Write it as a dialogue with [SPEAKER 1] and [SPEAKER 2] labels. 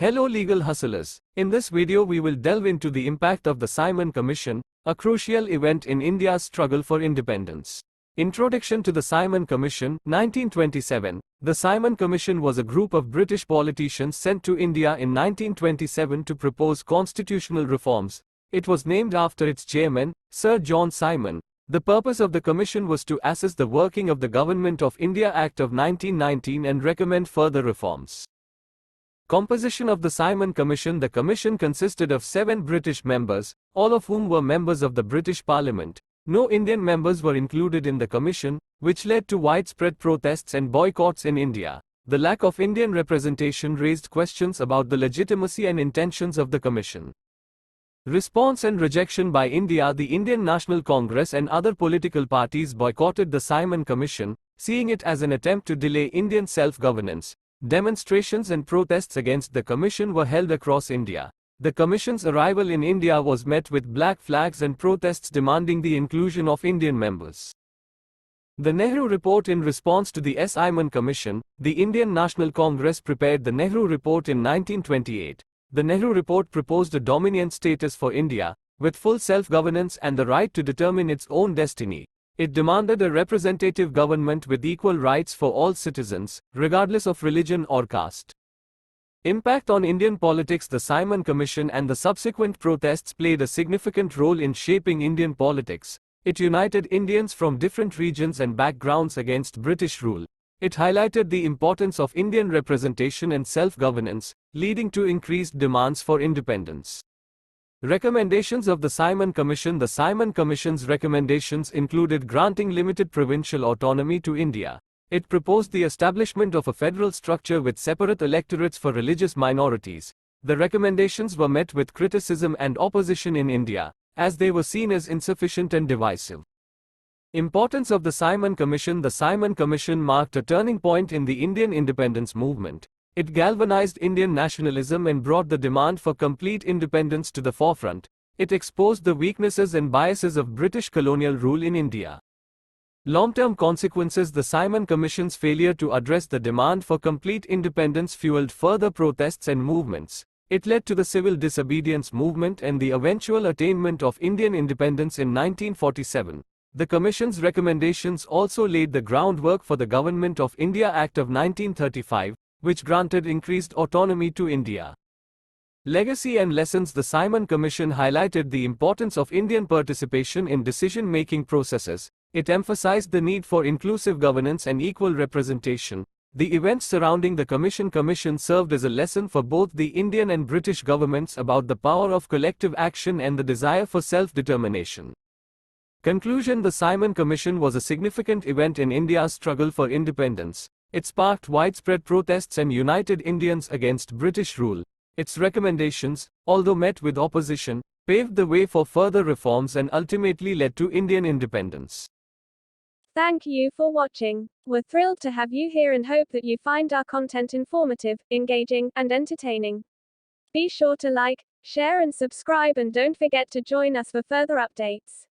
[SPEAKER 1] Hello legal hustlers. In this video we will delve into the impact of the Simon Commission, a crucial event in India's struggle for independence. Introduction to the Simon Commission, 1927. The Simon Commission was a group of British politicians sent to India in 1927 to propose constitutional reforms. It was named after its chairman, Sir John Simon. The purpose of the commission was to assess the working of the Government of India Act of 1919 and recommend further reforms. Composition of the Simon Commission. The commission consisted of 7 British members, all of whom were members of the British Parliament. No Indian members were included in the commission, which led to widespread protests and boycotts in India. The lack of Indian representation raised questions about the legitimacy and intentions of the commission. Response and rejection by India. The Indian National Congress and other political parties boycotted the Simon Commission, seeing it as an attempt to delay Indian self-governance. Demonstrations and protests against the commission were held across India. The commission's arrival in India was met with black flags and protests demanding the inclusion of Indian members. The Nehru Report. In response to the Simon Commission, the Indian National Congress prepared the Nehru Report in 1928. The Nehru Report proposed a dominion status for India, with full self-governance and the right to determine its own destiny. It demanded a representative government with equal rights for all citizens, regardless of religion or caste. Impact on Indian politics. The Simon Commission and the subsequent protests played a significant role in shaping Indian politics. It united Indians from different regions and backgrounds against British rule. It highlighted the importance of Indian representation and self-governance, leading to increased demands for independence. Recommendations of the Simon Commission. The Simon Commission's recommendations included granting limited provincial autonomy to India. It proposed the establishment of a federal structure with separate electorates for religious minorities. The recommendations were met with criticism and opposition in India, as they were seen as insufficient and divisive. Importance of the Simon Commission. The Simon Commission marked a turning point in the Indian independence movement. It galvanized Indian nationalism and brought the demand for complete independence to the forefront. It exposed the weaknesses and biases of British colonial rule in India. Long-term consequences. The Simon Commission's failure to address the demand for complete independence fueled further protests and movements. It led to the civil disobedience movement and the eventual attainment of Indian independence in 1947. The Commission's recommendations also laid the groundwork for the Government of India Act of 1935, which granted increased autonomy to India. Legacy and lessons. The Simon Commission highlighted the importance of Indian participation in decision-making processes. It emphasized the need for inclusive governance and equal representation. The events surrounding the Commission served as a lesson for both the Indian and British governments about the power of collective action and the desire for self-determination. Conclusion. The Simon Commission was a significant event in India's struggle for independence. It sparked widespread protests and united Indians against British rule. Its recommendations, although met with opposition, paved the way for further reforms and ultimately led to Indian independence.
[SPEAKER 2] Thank you for watching. We're thrilled to have you here and hope that you find our content informative, engaging, and entertaining. Be sure to like, share and subscribe, and don't forget to join us for further updates.